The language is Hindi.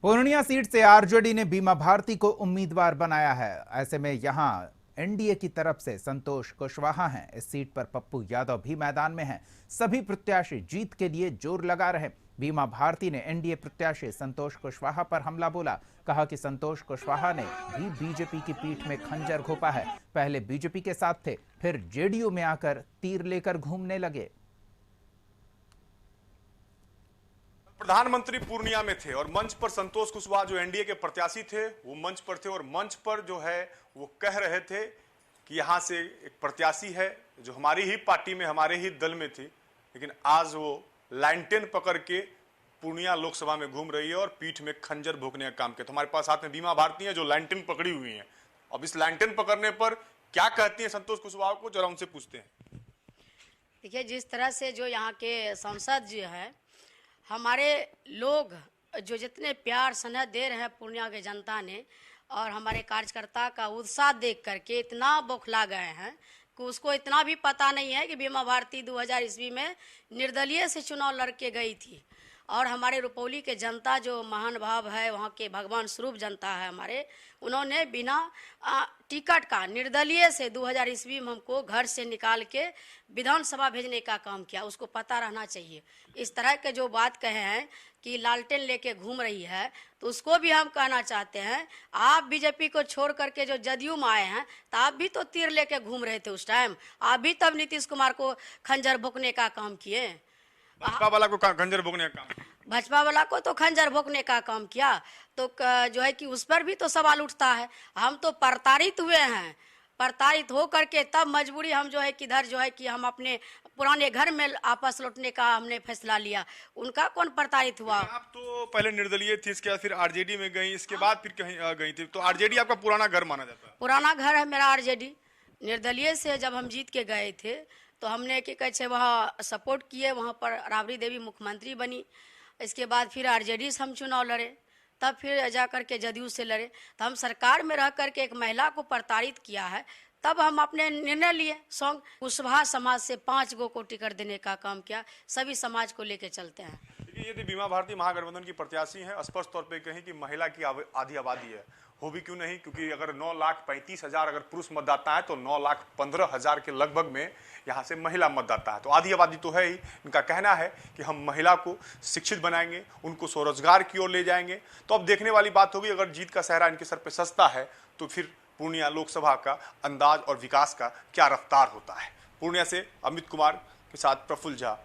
पूर्णिया सीट से आरजेडी ने बीमा भारती को उम्मीदवार बनाया है। ऐसे में यहां एनडीए की तरफ से संतोष कुशवाहा हैं। इस सीट पर पप्पू यादव भी मैदान में हैं। सभी प्रत्याशी जीत के लिए जोर लगा रहे। बीमा भारती ने एनडीए प्रत्याशी संतोष कुशवाहा पर हमला बोला। कहा कि संतोष कुशवाहा ने भी बीजेपी की पीठ में खंजर घोंपा है। पहले बीजेपी के साथ थे, फिर जेडीयू में आकर तीर लेकर घूमने लगे। प्रधानमंत्री पूर्णिया में थे और मंच पर संतोष कुशवाहा जो एनडीए के प्रत्याशी थे वो मंच पर थे और मंच पर जो है वो कह रहे थे कि यहां से एक प्रत्याशी है जो हमारी ही पार्टी में हमारे ही दल में थी, लेकिन आज वो लाइनटेन पकड़ के पूर्णिया लोकसभा में घूम रही है और पीठ में खंजर भोंकने का काम किया। तो हमारे पास साथ में बीमा भारती है जो लाइनटेन पकड़ी हुई है। अब इस लाइनटेन पकड़ने पर क्या कहती है संतोष कुशवाहा को, जरा उनसे पूछते हैं। देखिए, जिस तरह से जो यहाँ के सांसद जो है, हमारे लोग जो जितने प्यार स्नेह दे रहे हैं पूर्णिया के जनता ने, और हमारे कार्यकर्ता का उत्साह देख करके इतना बौखला गए हैं कि उसको इतना भी पता नहीं है कि बीमा भारती 2000 ईस्वी में निर्दलीय से चुनाव लड़के गई थी। और हमारे रुपौली के जनता जो महान भाव है, वहाँ के भगवान स्वरूप जनता है हमारे, उन्होंने बिना टिकट का निर्दलीय से 2000 ईस्वी में हमको घर से निकाल के विधानसभा भेजने का काम किया। उसको पता रहना चाहिए। इस तरह के जो बात कहे हैं कि लालटेन लेके घूम रही है, तो उसको भी हम कहना चाहते हैं, आप बीजेपी को छोड़ करके जो जदयू में आए हैं, तो आप भी तो तीर लेके घूम रहे थे उस टाइम। आप भी तब नीतीश कुमार को खंजर भोंकने का काम किए। भाजपा वाला को खंजर भोंकने का काम, भाजपा वाला को तो खंजर भोंकने का काम किया। तो जो है कि उस पर भी तो सवाल उठता है। हम तो प्रताड़ित हुए हैं, प्रताड़ित हो करके तब मजबूरी हम जो है किधर जो है कि हम अपने पुराने घर में आपस लौटने का हमने फैसला लिया। उनका कौन प्रताड़ित हुआ? आप तो पहले निर्दलीय थी, इसके बाद फिर आरजेडी में गई, इसके बाद फिर कहीं गई थी। तो आरजेडी आपका पुराना घर माना जाता है? पुराना घर है मेरा आरजेडी। निर्दलीय से जब हम जीत के गए थे तो हमने कि कैसे वहाँ सपोर्ट किए, वहाँ पर राबड़ी देवी मुख्यमंत्री बनी। इसके बाद फिर आरजेडी से हम चुनाव लड़े, तब फिर जा करके जदयू से लड़े। तो हम सरकार में रह करके एक महिला को प्रताड़ित किया है, तब हम अपने निर्णय लिए। संग कुशवाहा समाज से 5 गो को टिकट देने का काम किया। सभी समाज को लेके चलते हैं। यदि बीमा भारती महागठबंधन की प्रत्याशी हैं, स्पष्ट तौर पे कहें कि महिला की आधी आबादी है, हो भी क्यों नहीं, क्योंकि अगर 9,35,000 अगर पुरुष मतदाता है तो 9,15,000 के लगभग में यहाँ से महिला मतदाता है। तो आधी आबादी तो है ही। इनका कहना है कि हम महिला को शिक्षित बनाएंगे, उनको स्वरोजगार की ओर ले जाएंगे। तो अब देखने वाली बात होगी, अगर जीत का सहरा इनके सर पे सजता है तो फिर पूर्णिया लोकसभा का अंदाज और विकास का क्या रफ्तार होता है। पूर्णिया से अमित कुमार के साथ प्रफुल्ल झा,